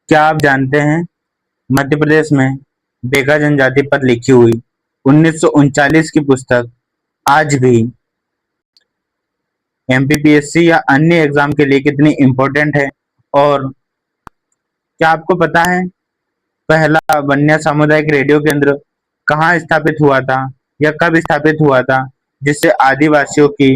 क्या आप जानते हैं मध्य प्रदेश में बेगा जनजाति पर लिखी हुई 1939 की पुस्तक आज भी एमपीपीएससी या अन्य एग्जाम के लिए कितनी इम्पोर्टेंट है। और क्या आपको पता है पहला वन्य सामुदायिक रेडियो केंद्र कहाँ स्थापित हुआ था या कब स्थापित हुआ था, जिससे आदिवासियों की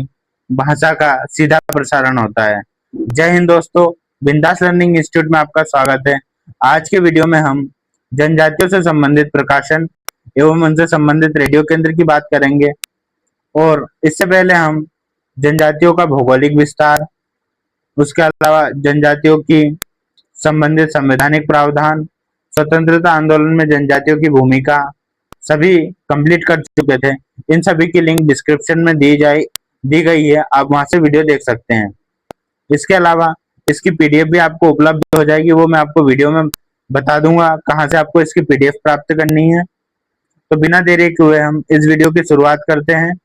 भाषा का सीधा प्रसारण होता है। जय हिंद दोस्तों, बिंदास लर्निंग इंस्टीट्यूट में आपका स्वागत है। आज के वीडियो में हम जनजातियों से संबंधित प्रकाशन एवं उनसे संबंधित रेडियो केंद्र की बात करेंगे। और इससे पहले हम जनजातियों का भौगोलिक विस्तार, उसके अलावा जनजातियों की संबंधित संवैधानिक प्रावधान, स्वतंत्रता आंदोलन में जनजातियों की भूमिका सभी कंप्लीट कर चुके थे। इन सभी की लिंक डिस्क्रिप्शन में दी गई है, आप वहां से वीडियो देख सकते हैं। इसके अलावा इसकी पीडीएफ भी आपको उपलब्ध हो जाएगी, वो मैं आपको वीडियो में बता दूंगा कहाँ से आपको इसकी पीडीएफ प्राप्त करनी है। तो बिना देरी के हुए हम इस वीडियो की शुरुआत करते हैं।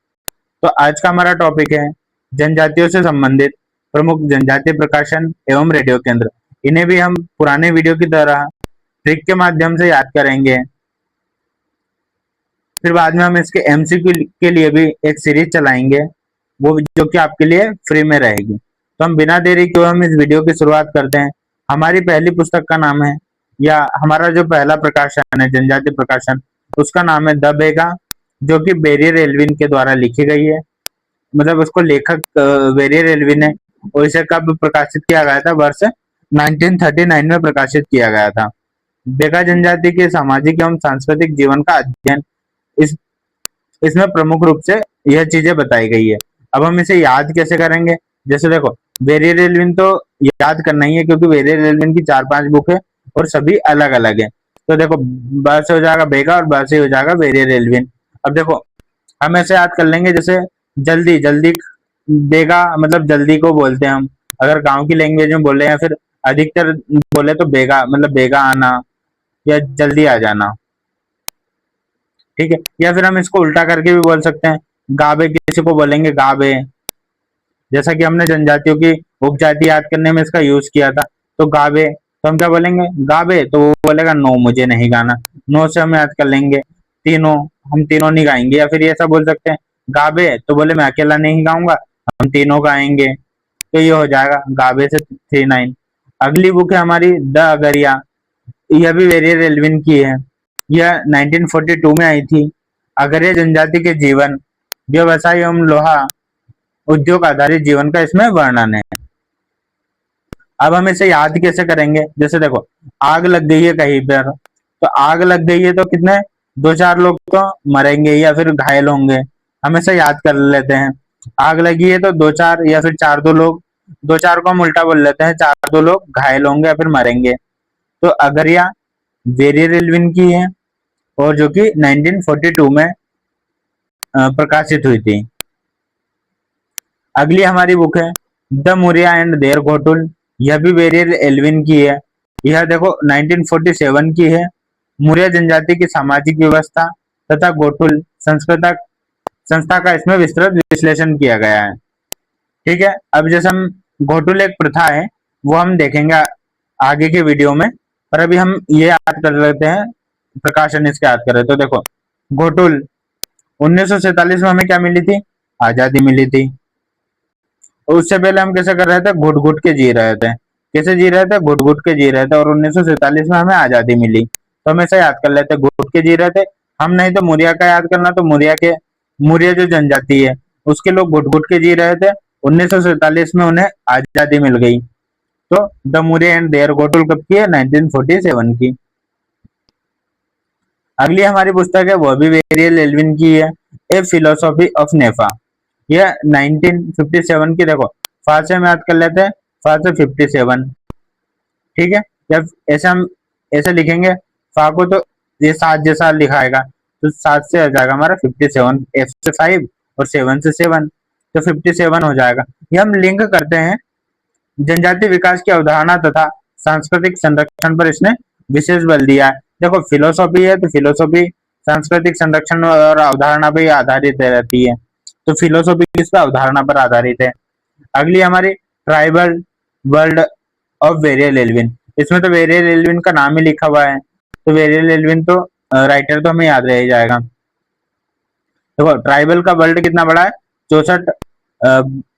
तो आज का हमारा टॉपिक है जनजातियों से संबंधित प्रमुख जनजातीय प्रकाशन एवं रेडियो केंद्र। इन्हें भी हम पुराने वीडियो की तरह ट्रिक के माध्यम से याद करेंगे। फिर बाद में हम इसके एमसीक्यू के लिए भी एक सीरीज चलाएंगे, वो जो कि आपके लिए फ्री में रहेगी। तो हम बिना देरी के हम इस वीडियो की शुरुआत करते हैं। हमारी पहली पुस्तक का नाम है, या हमारा जो पहला प्रकाशन है जनजातीय प्रकाशन, उसका नाम है द बेगा, जो कि बेरियर एल्विन के द्वारा लिखी गई है। मतलब उसको लेखक बेरियर एल्विन है। और इसे कब प्रकाशित किया गया था? वर्ष 1939 में प्रकाशित किया गया था। बेगा जनजाति के सामाजिक एवं सांस्कृतिक जीवन का अध्ययन, इस इसमें प्रमुख रूप से यह चीजें बताई गई है। अब हम इसे याद कैसे करेंगे? जैसे देखो, बेरियर एल्विन तो याद करना ही है, क्योंकि बेरियर एल्विन की 4-5 बुक है और सभी अलग अलग है। तो देखो, ब से हो जाएगा बेगा और ब से हो जाएगा बेरियर एल्विन। अब देखो, हम ऐसे याद कर लेंगे, जैसे जल्दी जल्दी, बेगा मतलब जल्दी को बोलते हैं हम, अगर गांव की लैंग्वेज में बोले, या फिर अधिकतर बोले तो बेगा मतलब बेगा आना या जल्दी आ जाना। ठीक है, या फिर हम इसको उल्टा करके भी बोल सकते हैं, गाबे किसी को बोलेंगे गाबे। जैसा कि हमने जनजातियों की उपजाति याद करने में इसका यूज किया था, तो गाबे, तो हम क्या बोलेंगे? गाबे, तो वो बोलेगा नो, मुझे नहीं गाना। नो से हम याद कर लेंगे तीनों, हम तीनों नहीं गाएंगे। या फिर ऐसा बोल सकते हैं, गाबे, तो बोले मैं अकेला नहीं गाऊंगा, हम तीनों गाएंगे। तो ये हो जाएगा गाबे से 39। अगली बुक है हमारी द अगरिया। यह भी वेरियर एल्विन की है। यह 1942 में आई थी। अगरिया जनजाति के जीवन, व्यवसाय एवं लोहा उद्योग आधारित जीवन का इसमें वर्णन है। अब हम इसे याद कैसे करेंगे? जैसे देखो, आग लग गई है कहीं पर, तो आग लग गई है तो कितने 2-4 लोग तो मरेंगे या फिर घायल होंगे। हम इसे याद कर लेते हैं, आग लगी है तो 2-4 या फिर 4-2 लोग, 2-4 को हम उल्टा बोल लेते हैं, 4-2 लोग घायल होंगे या फिर मरेंगे। तो अगरिया वेरियर एल्विन की है, और जो कि 1942 में प्रकाशित हुई थी। अगली हमारी बुक है the Muria and their Ghotul. यह भी वेरियर एल्विन की है। यह देखो 1947 की है। मुरिया जनजाति की सामाजिक व्यवस्था तथा घोटुल संस्था का इसमें विस्तृत विश्लेषण किया गया है। ठीक है, अब जैसे हम घोटुल एक प्रथा है, वो हम देखेंगे आगे के वीडियो में, पर अभी हम ये याद कर लेते हैं, प्रकाशन इसके याद करें। तो देखो, घोटुल 1947 में हमें क्या मिली थी? आजादी मिली थी। और उससे पहले हम कैसे कर रहे थे? घुट घुट के जी रहे थे। कैसे जी रहे थे? घुट घुट के जी रहे थे। और 1947 में हमें आजादी मिली, तो हम ऐसे याद कर लेते, घुट के जी रहे थे हम। नहीं तो मुरिया का याद करना, तो मुरिया जो जनजाति है, उसके लोग घुट घुट के जी रहे थे। 1947 में उन्हें आजादी मिल गई। तो the Muria and their Ghotul कब की है? 1947 की। अगली हमारी पुस्तक है, वो भी वेरियल एल्विन की है, ए फिलोसॉफी ऑफ नेफा। यह 1957 की। देखो, फा से हम याद कर लेते हैं, फा से 57। ठीक है, जब ऐसे हम ऐसे लिखेंगे फा को, तो ये 7 जैसा लिखाएगा, तो 7 से आ जाएगा हमारा 57, एफ से 5 और 7 से 7, तो 57 हो जाएगा। ये हम लिंक करते हैं जनजातीय विकास की अवधारणा तथा सांस्कृतिक संरक्षण पर इसने विशेष बल दिया है। देखो, फिलोसॉफी है, तो फिलोसॉफी सांस्कृतिक संरक्षण और अवधारणा पर आधारित रहती है। तो फिलोसॉफी किस पर? अवधारणा पर आधारित है। अगली हमारी ट्राइबल वर्ल्ड ऑफ वेरियल एल्विन। इसमें तो वेरियल एल्विन का नाम ही लिखा हुआ है, तो वेरियल एल्विन तो राइटर तो हमें याद रह ही जाएगा। देखो ट्राइबल का वर्ल्ड कितना बड़ा है, 64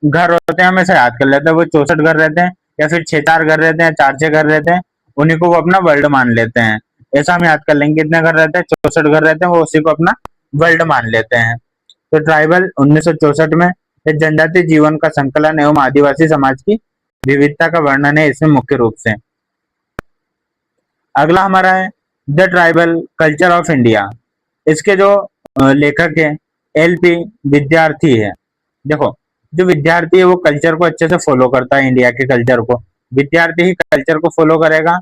घर होते हैं, हमेशा याद कर लेते हैं, वो 64 घर रहते हैं, या फिर 6-4 घर रहते हैं, 4-6 घर रहते हैं, उन्हीं को वो अपना वर्ल्ड मान लेते हैं। ऐसा हम याद कर लेंगे, कितने घर रहते हैं, 64 घर रहते हैं, वो उसी को अपना वर्ल्ड मान लेते हैं। तो ट्राइबल 1964 में एक जनजातीय जीवन का संकलन एवं आदिवासी समाज की विविधता का वर्णन है इसमें मुख्य रूप से। अगला हमारा है the tribal culture of India. इसके जो लेखक है एल.पी. विद्यार्थी है। देखो जो विद्यार्थी है वो कल्चर को अच्छे से फॉलो करता है, इंडिया के कल्चर को। विद्यार्थी ही कल्चर को फॉलो करेगा,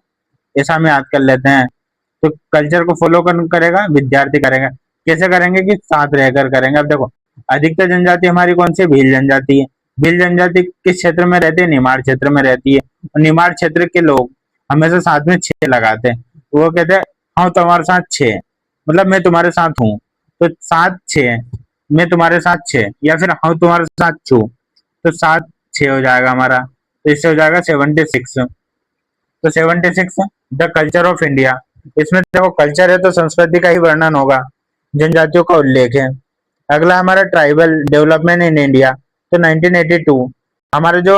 ऐसा हम याद कर लेते हैं। तो कल्चर को फॉलो करेगा, विद्यार्थी करेगा। कैसे करेंगे कि साथ रहकर करेंगे। अब देखो अधिकतर जनजाति हमारी कौन सी, भील जनजाति है। भील जनजाति किस क्षेत्र में रहती है, निमाड़ क्षेत्र में रहती है। और निमाड़ क्षेत्र के लोग हमेशा साथ में 6 लगाते हैं, तो वो कहते हैं हाँ तुम्हारे साथ 6, मतलब मैं तुम्हारे साथ हूँ। तो 7-6, मैं तुम्हारे साथ 6, या फिर हाँ तुम्हारे साथ छू, तो 7-6 हो जाएगा हमारा। तो इससे हो जाएगा 76। तो 76 द कल्चर ऑफ इंडिया। इसमें देखो कल्चर है तो संस्कृति का ही वर्णन होगा, जनजातियों का उल्लेख है। अगला हमारा ट्राइबल डेवलपमेंट इन इंडिया। तो 1982 हमारे जो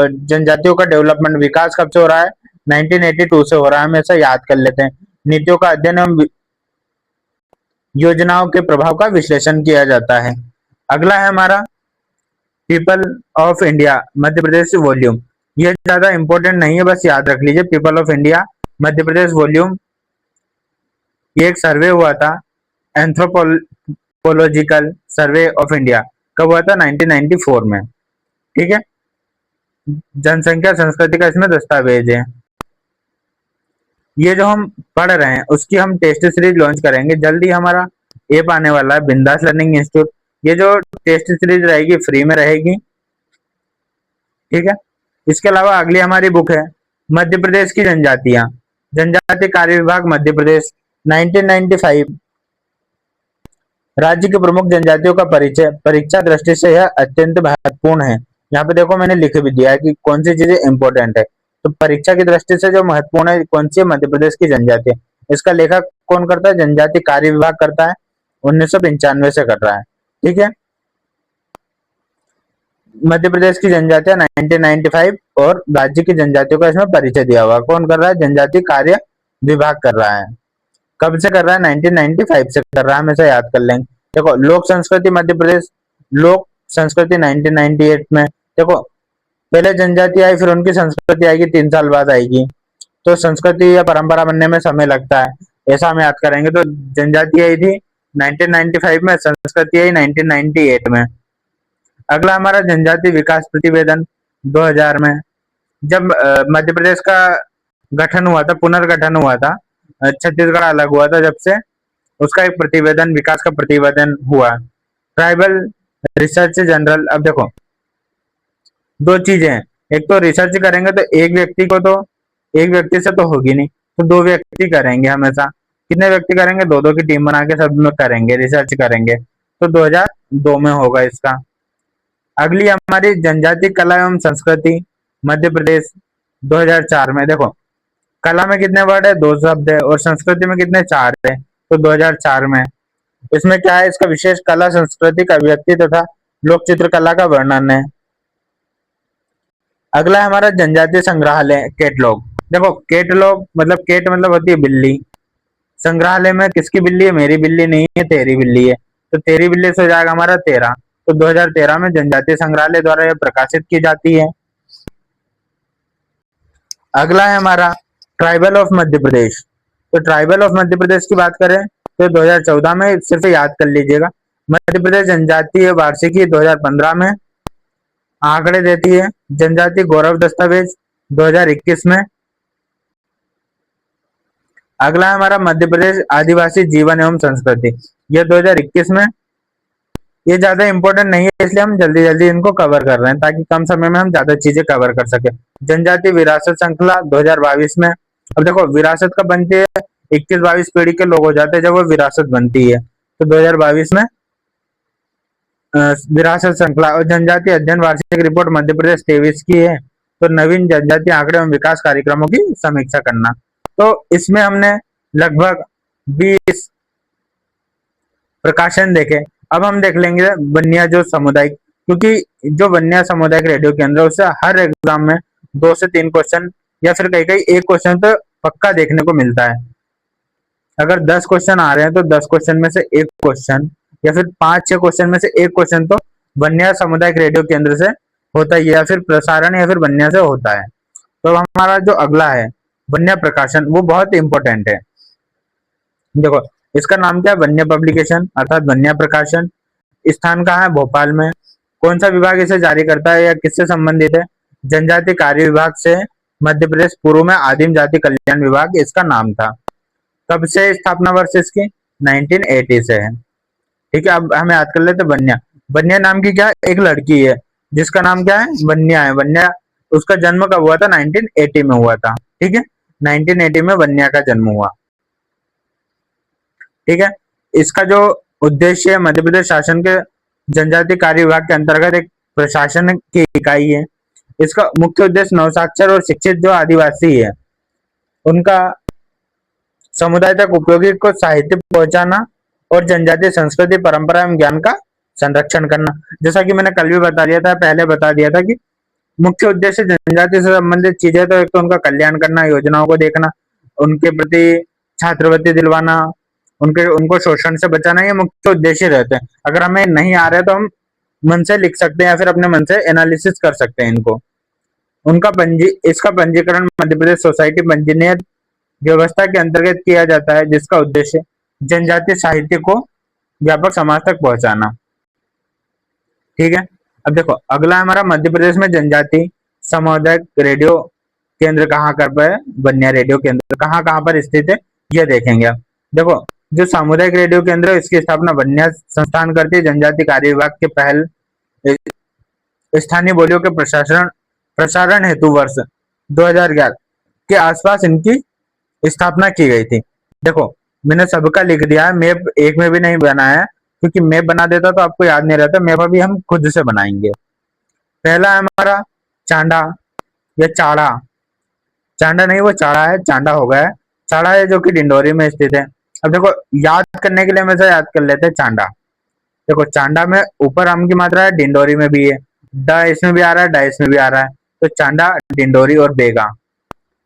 जनजातियों का डेवलपमेंट विकास कब से हो रहा है, 1982 से हो रहा है, हम ऐसा याद कर लेते हैं। नीतियों का अध्ययन एवं योजनाओं के प्रभाव का विश्लेषण किया जाता है। अगला है हमारा people of India Madhya Pradesh volume. ये ज्यादा इंपॉर्टेंट नहीं है, बस याद रख लीजिए people of India Madhya Pradesh volume. ये एक सर्वे हुआ था, एंथ्रोपोलॉजिकल सर्वे ऑफ इंडिया। कब हुआ था, 1994 में। ठीक है, जनसंख्या संस्कृति का इसमें दस्तावेज है। ये जो हम पढ़ रहे हैं उसकी हम टेस्ट सीरीज लॉन्च करेंगे जल्दी। हमारा ऐप आने वाला है बिंदास लर्निंग इंस्टीट्यूट। ये जो टेस्ट सीरीज रहेगी फ्री में रहेगी। ठीक है, इसके अलावा अगली हमारी बुक है मध्य प्रदेश की जनजातियां, जनजाति कार्य विभाग मध्य प्रदेश 1995। राज्य की प्रमुख जनजातियों का परिचय, परीक्षा दृष्टि से यह अत्यंत महत्वपूर्ण है। यहाँ पे देखो मैंने लिख भी दिया है कि कौन सी चीजें इंपॉर्टेंट है। तो परीक्षा की दृष्टि से जो महत्वपूर्ण है कौन सी है, मध्य प्रदेश की जनजाति है। इसका लेखक कौन करता है, जनजाति कार्य विभाग करता है, 1995 से कर रहा है। ठीक है, मध्य प्रदेश की जनजातियां 1995 और राज्य की जनजातियों का इसमें परिचय दिया हुआ कौन कर रहा है, जनजाति कार्य विभाग कर रहा है। कब से कर रहा है, 1995 से कर रहा है, हमेशा याद कर लेंगे। देखो लोक संस्कृति मध्य प्रदेश, लोक संस्कृति 1998 में। देखो पहले जनजाति आई फिर उनकी संस्कृति आएगी, 3 साल बाद आएगी। तो संस्कृति या परंपरा बनने में समय लगता है, ऐसा हम याद करेंगे। तो जनजाति आई थी 1995 में, संस्कृति आई 1998 में। अगला हमारा जनजाति विकास प्रतिवेदन 2000 में। जब मध्य प्रदेश का गठन हुआ था, पुनर्गठन हुआ था, छत्तीसगढ़ अलग हुआ था जब से, उसका एक प्रतिवेदन, विकास का प्रतिवेदन हुआ। Tribal research general. अब देखो दो चीजें हैं, एक तो रिसर्च करेंगे तो एक व्यक्ति से तो होगी नहीं, तो 2 व्यक्ति करेंगे हमेशा। कितने व्यक्ति करेंगे, 2-2 की टीम बना के सब में करेंगे, रिसर्च करेंगे। तो 2002 में होगा इसका। अगली हमारी जनजाति कला एवं संस्कृति मध्य प्रदेश 2004 में। देखो कला में कितने वर्ड है, 2 शब्द है, और संस्कृति में कितने, 4 है। तो 2004 में इसमें क्या है, इसका विशेष कला संस्कृति का अभिव्यक्ति तथा लोक चित्रकला का वर्णन है। अगला है हमारा जनजातीय संग्रहालय कैटलॉग। देखो कैटलॉग मतलब केट मतलब होती है बिल्ली, संग्रहालय में किसकी बिल्ली है, मेरी बिल्ली नहीं है, तेरी बिल्ली है। तो तेरी बिल्ली से हो जाएगा हमारा 13। तो 2013 में जनजातीय संग्रहालय द्वारा यह प्रकाशित की जाती है। अगला है हमारा ट्राइबल ऑफ मध्य प्रदेश। तो ट्राइबल ऑफ मध्य प्रदेश की बात करें तो 2014 में, सिर्फ याद कर लीजिएगा। मध्य प्रदेश जनजातीय वार्षिकी 2015 में आंकड़े देती है। जनजाति गौरव दस्तावेज 2021 में। अगला है हमारा मध्य प्रदेश आदिवासी जीवन एवं संस्कृति, यह 2021 में। ये ज्यादा इंपॉर्टेंट नहीं है इसलिए हम जल्दी जल्दी इनको कवर कर रहे हैं ताकि कम समय में हम ज्यादा चीजें कवर कर सके। जनजाति विरासत श्रृंखला 2022 में। अब देखो विरासत कब बनती है, 21-22 पीढ़ी के लोग हो जाते हैं जब वो विरासत बनती है। तो 2022 में विरासत श्रृंखला। और जनजाति अध्ययन वार्षिक रिपोर्ट मध्य प्रदेश 23 की है। तो नवीन जनजाति आंकड़े एवं विकास कार्यक्रमों की समीक्षा करना। तो इसमें हमने लगभग 20 प्रकाशन देखे। अब हम देख लेंगे वन्या जो सामुदायिक, क्योंकि जो वन्या सामुदायिक रेडियो केंद्र है उससे हर एग्जाम में 2 से 3 क्वेश्चन या फिर कई कई एक क्वेश्चन तो पक्का देखने को मिलता है। अगर 10 क्वेश्चन आ रहे हैं तो 10 क्वेश्चन में से एक क्वेश्चन या फिर 5-6 क्वेश्चन में से एक क्वेश्चन तो वन्या सामुदायिक रेडियो केंद्र से होता ही है, या फिर प्रसारण या फिर वन्या से होता है। तो हमारा जो अगला है वन्या प्रकाशन, वो बहुत इंपॉर्टेंट है। देखो इसका नाम क्या है, वन्य पब्लिकेशन अर्थात वन्या प्रकाशन। स्थान कहाँ है, भोपाल में। कौन सा विभाग इसे जारी करता है या किससे संबंधित है, जनजाति कार्य विभाग से। मध्य प्रदेश, पूर्व में आदिम जाति कल्याण विभाग इसका नाम था। कब से स्थापना वर्ष इसकी, 1980 से है। ठीक है, अब हमें याद कर लेते वन्या। वन्या नाम की क्या है, एक लड़की है जिसका नाम क्या है, वन्या है। वन्या, उसका जन्म कब हुआ था, 1980 में हुआ था। ठीक है, 1980 में वन्या का जन्म हुआ। ठीक है, इसका जो उद्देश्य है, मध्य प्रदेश शासन के जनजाति कार्य विभाग के अंतर्गत एक प्रशासन की इकाई है। इसका मुख्य उद्देश्य नवसाक्षर और शिक्षित जो आदिवासी है उनका समुदाय तक उपयोगी को साहित्य पहुंचाना और जनजातीय संस्कृति, परंपरा एवं ज्ञान का संरक्षण करना। जैसा कि मैंने कल भी बता दिया था, पहले बता दिया था कि मुख्य उद्देश्य जनजाति से संबंधित चीजें तो एक तो उनका कल्याण करना, योजनाओं को देखना, उनके प्रति छात्रवृत्ति दिलवाना, उनके उनको शोषण से बचाना, ये मुख्य उद्देश्य रहते हैं। अगर हमें नहीं आ रहा है तो हम मन से लिख सकते हैं या फिर अपने मन से एनालिसिस कर सकते हैं इनको। इसका पंजीकरण मध्य प्रदेश सोसाइटी पंजीयन व्यवस्था के अंतर्गत किया जाता है, जिसका उद्देश्य जनजातीय साहित्य को व्यापक समाज तक पहुंचाना। ठीक है, अब देखो अगला हमारा मध्य प्रदेश में जनजाति सामुदायिक रेडियो केंद्र कहाँ कर पर है, वन्या रेडियो केंद्र कहाँ कहाँ पर स्थित है, यह देखेंगे। अब देखो जो सामुदायिक रेडियो केंद्र है इसकी स्थापना वन्या संस्थान करती है। जनजाति कार्य विभाग के पहल स्थानीय बोलियों के प्रसारण हेतु वर्ष 2011 के आसपास इनकी स्थापना की गई थी। देखो मैंने सबका लिख दिया है, मैप एक में भी नहीं बनाया है, क्योंकि मैप बना देता तो आपको याद नहीं रहता। मैप अभी हम खुद से बनाएंगे। पहला है हमारा चांडा या चाड़ा, चांडा नहीं वो चाड़ा है, चांडा हो गया है। चाड़ा है जो कि डिंडोरी में स्थित है। अब देखो याद करने के लिए हमेशा याद कर लेते हैं चांडा। देखो चांडा में ऊपर आम की मात्रा है, डिंडोरी में भी है, ड इसमें भी आ रहा है, ड इसमें भी आ रहा है। तो चांडा, डिंडोरी और बेगा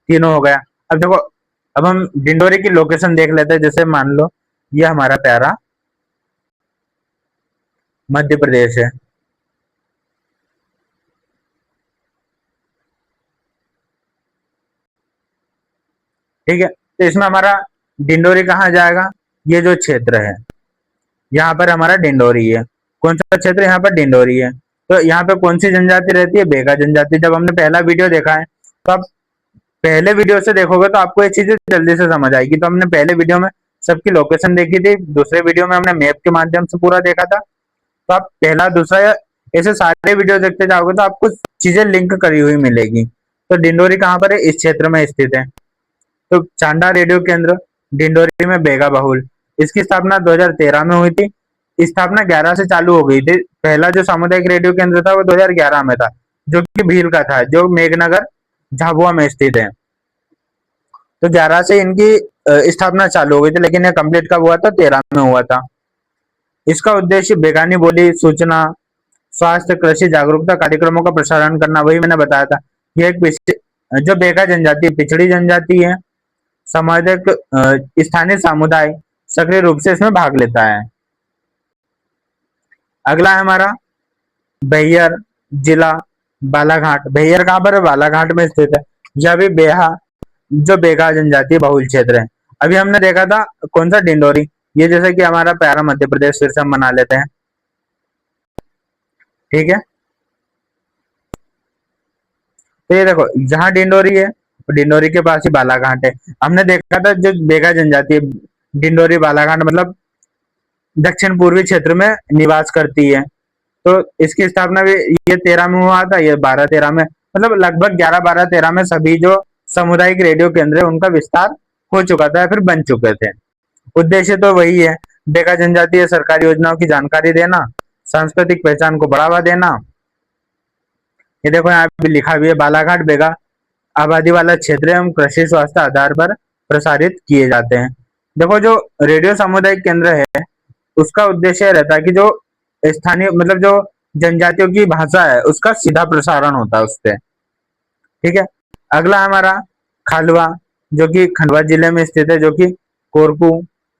तीनों हो गया। अब देखो अब हम डिंडोरी की लोकेशन देख लेते हैं। जैसे मान लो ये हमारा प्यारा मध्य प्रदेश है। ठीक है, तो इसमें हमारा डिंडोरी कहाँ जाएगा, ये जो क्षेत्र है यहाँ पर हमारा डिंडोरी है। कौन सा क्षेत्र, यहाँ पर डिंडोरी है। तो यहाँ पे कौन सी जनजाति रहती है, बेगा जनजाति। जब हमने पहला वीडियो देखा है तो आप पहले वीडियो से देखोगे तो आपको ये चीजें जल्दी से समझ आएगी। तो हमने पहले वीडियो में सबकी लोकेशन देखी थी, दूसरे वीडियो में हमने मैप के माध्यम से पूरा देखा था। तो आप पहला दूसरा ऐसे सारे वीडियो देखते जाओगे तो आपको चीजें लिंक करी हुई मिलेगी। तो डिंडोरी कहाँ पर है, इस क्षेत्र में स्थित है। तो चांडा रेडियो केंद्र डिंडोरी में बेगा बहुल, इसकी स्थापना 2013 में हुई थी। स्थापना 11 से चालू हो गई थी। पहला जो सामुदायिक रेडियो केंद्र था वो 2011 में था, जो कि भील का था, जो मेघनगर झाबुआ में स्थित है। तो 11 से इनकी स्थापना चालू हो गई थी, लेकिन यह कंप्लीट कब हुआ था, 13 में हुआ था। इसका उद्देश्य बेगानी बोली सूचना, स्वास्थ्य, कृषि जागरूकता कार्यक्रमों का प्रसारण करना। वही मैंने बताया था, ये एक जो बेगा जनजाति पिछड़ी जनजाति है, सामाजिक स्थानीय समुदाय सक्रिय रूप से इसमें भाग लेता है। अगला है हमारा बैहर जिला बालाघाट। बैहर कहाँ पर है, बालाघाट में स्थित है। यह भी बेहा जो बेगा जनजाति बहुल क्षेत्र है। अभी हमने देखा था कौन सा, डिंडोरी। ये जैसे कि हमारा प्यारा मध्य प्रदेश फिर से हम बना लेते हैं। ठीक है, तो ये देखो जहाँ डिंडोरी है डिंडोरी के पास ही बालाघाट है। हमने देखा था जो बेगा जनजाति है डिंडोरी बालाघाट मतलब दक्षिण पूर्वी क्षेत्र में निवास करती है। तो इसकी स्थापना भी ये 13 में हुआ था, ये 12-13 में, मतलब लगभग 11-12-13 में सभी जो सामुदायिक रेडियो केंद्र है उनका विस्तार हो चुका था या फिर बन चुके थे। उद्देश्य तो वही है, बेगा जनजातीय सरकारी योजनाओं की जानकारी देना, सांस्कृतिक पहचान को बढ़ावा देना, ये देखो यहाँ पे लिखा भी है, बालाघाट बेगा आबादी वाला क्षेत्र एवं कृषि स्वास्थ्य आधार पर प्रसारित किए जाते हैं। देखो जो रेडियो सामुदायिक केंद्र है, उसका उद्देश्य रहता है कि जो स्थानीय मतलब जो जनजातियों की भाषा है उसका सीधा प्रसारण होता है उससे। ठीक है। अगला हमारा खालवा, जो कि खंडवा जिले में स्थित है, जो कि कोरकू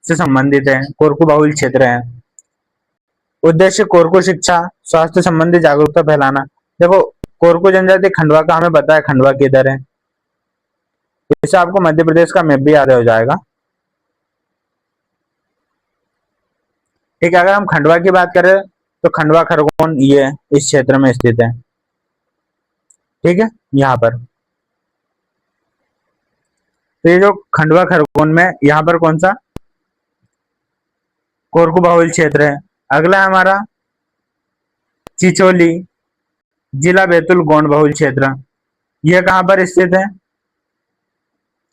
से संबंधित है, कोरकू बहुल क्षेत्र है। उद्देश्य कोरकू शिक्षा स्वास्थ्य संबंधी जागरूकता फैलाना। देखो कोरकू जनजाति खंडवा का हमें पता है, खंडवा किधर है, इससे आपको मध्य प्रदेश का मैप भी याद हो जाएगा। ठीक है। अगर हम खंडवा की बात करें तो खंडवा खरगोन ये इस क्षेत्र में स्थित है। ठीक है। यहाँ पर तो ये जो खंडवा खरगोन में यहाँ पर कौन सा कोरकू बहुल क्षेत्र है। अगला हमारा चिचोली, जिला बैतूल गोंड बहुल क्षेत्र, यह कहाँ पर स्थित है,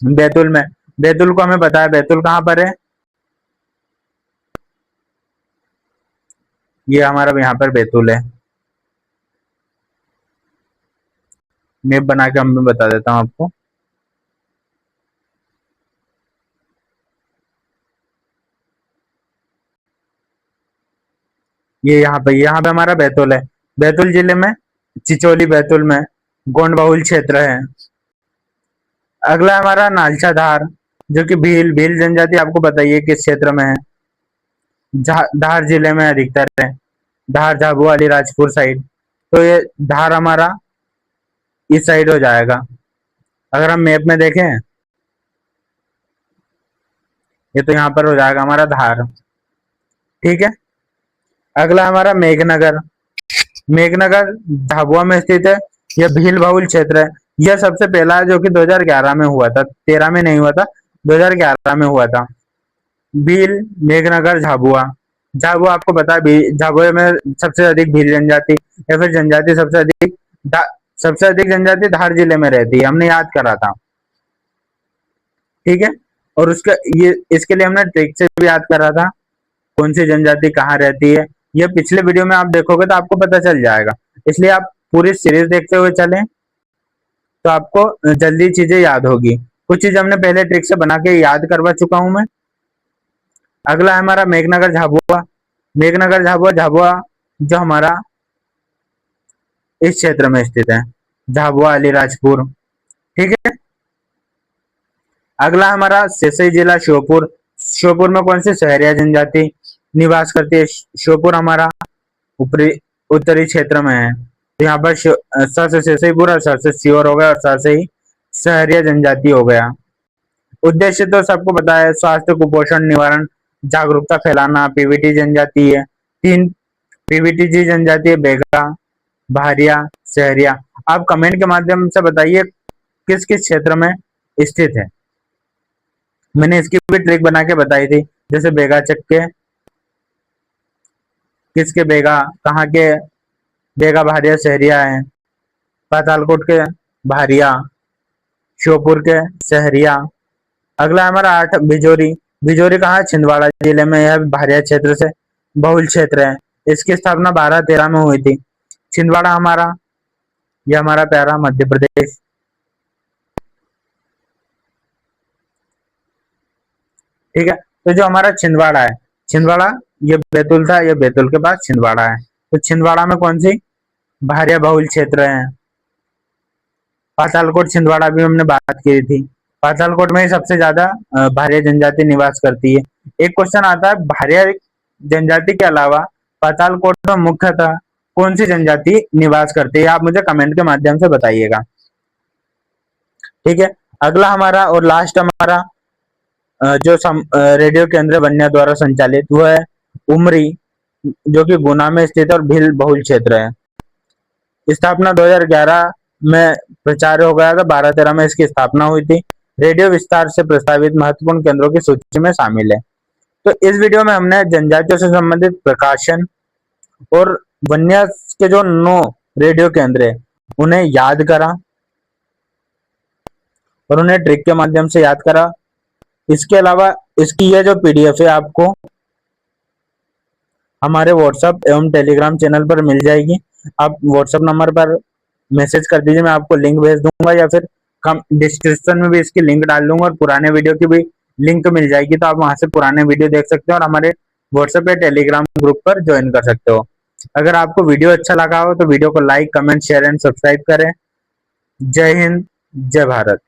बैतूल में। बैतूल को हमें पता है, बैतूल कहाँ पर है, ये हमारा यहाँ पर बैतूल है। मैप बना के मैं बता देता हूँ आपको। ये यहाँ पे हमारा बैतूल है, बैतूल जिले में चिचोली बैतूल में गोंड बहुल क्षेत्र है। अगला हमारा नालचा धार, जो कि भील भील जनजाति आपको बताइए किस क्षेत्र में है, धार जिले में अधिकतर है, धार झाबुआ अलीराजपुर साइड। तो ये धार हमारा इस साइड हो जाएगा। अगर हम मैप में देखें ये तो यहाँ पर हो जाएगा हमारा धार। ठीक है। अगला हमारा मेघनगर, मेघनगर झाबुआ में स्थित है, यह भील बहुल क्षेत्र है। यह सबसे पहला है जो कि 2011 में हुआ था, 13 में नहीं हुआ था, 2011 में हुआ था। भील मेघनगर झाबुआ, झाबुआ आपको पता है झाबुआ में सबसे अधिक भील जनजाति या फिर जनजाति सबसे अधिक जनजाति धार जिले में रहती है, हमने याद करा था। ठीक है। और उसका ये इसके लिए हमने ट्रिक से भी याद करा था कौन सी जनजाति कहाँ रहती है। ये पिछले वीडियो में आप देखोगे तो आपको पता चल जाएगा, इसलिए आप पूरी सीरीज देखते हुए चलें तो आपको जल्दी चीजें याद होगी। कुछ चीज हमने पहले ट्रिक से बना के याद करवा चुका हूं मैं। अगला है हमारा मेघनगर झाबुआ, मेघनगर झाबुआ, झाबुआ जो हमारा इस क्षेत्र में स्थित है, झाबुआ अलीराजपुर। ठीक है। अगला हमारा सिसई जिला श्योपुर, श्योपुर में कौन सी सहरिया जनजाति निवास करती है, श्योपुर हमारा ऊपरी उत्तरी क्षेत्र में है। तो यहाँ पर स से सिसईपुर और स से सीहोर हो गया और स से ही सहरिया जनजाति हो गया। उद्देश्य तो सबको पता है, स्वास्थ्य कुपोषण निवारण जागरूकता फैलाना। पीवीटी जनजाति है, 3 पीवीटी जी जनजाति है, बेगा भारिया सहरिया। आप कमेंट के माध्यम से बताइए किस किस क्षेत्र में स्थित है। मैंने इसकी भी ट्रिक बना के बताई थी, जैसे बेगा चक्के किसके बेगा कहाँ के, बेगा भारिया सहरिया है, पातालकोट के भारिया, श्योपुर के सहरिया। अगला हमारा 8 भिजोरी, भिजोरी कहाँ है, छिंदवाड़ा जिले में, यह भारिया क्षेत्र से बहुल क्षेत्र है। इसकी स्थापना 1213 में हुई थी। छिंदवाड़ा हमारा, यह हमारा प्यारा मध्य प्रदेश। ठीक है। तो जो हमारा छिंदवाड़ा है, छिंदवाड़ा ये बैतूल था, ये बैतूल के पास छिंदवाड़ा है। तो छिंदवाड़ा में कौन सी भारिया बहुल क्षेत्र है। पातालकोट छिंदवाड़ा भी हमने बात की थी, पातालकोट में ही सबसे ज्यादा भारिया जनजाति निवास करती है। एक क्वेश्चन आता है, भारिया जनजाति के अलावा पातालकोट में मुख्यतः कौन सी जनजाति निवास करती है, आप मुझे कमेंट के माध्यम से बताइएगा। ठीक है। अगला हमारा और लास्ट हमारा जो रेडियो केंद्र वन्या द्वारा संचालित वो है उमरी, जो कि गुना में स्थित और भील बहुल क्षेत्र है। स्थापना 2011 में प्रचार हो गया था, 12-13 में इसकी स्थापना हुई थी। रेडियो विस्तार से प्रस्तावित महत्वपूर्ण केंद्रों की सूची में शामिल है। तो इस वीडियो में हमने जनजातियों से संबंधित प्रकाशन और वन्या के जो 9 रेडियो केंद्र है उन्हें याद करा और उन्हें ट्रिक के माध्यम से याद करा। इसके अलावा इसकी यह जो पीडीएफ है आपको हमारे व्हाट्सएप एवं टेलीग्राम चैनल पर मिल जाएगी। आप व्हाट्सएप नंबर पर मैसेज कर दीजिए, मैं आपको लिंक भेज दूंगा, या फिर कम डिस्क्रिप्शन में भी इसकी लिंक डाल दूंगा, और पुराने वीडियो की भी लिंक मिल जाएगी, तो आप वहां से पुराने वीडियो देख सकते हो और हमारे व्हाट्सएप या टेलीग्राम ग्रुप पर ज्वाइन कर सकते हो। अगर आपको वीडियो अच्छा लगा हो तो वीडियो को like, comment, share and subscribe करें। जय हिंद, जय भारत।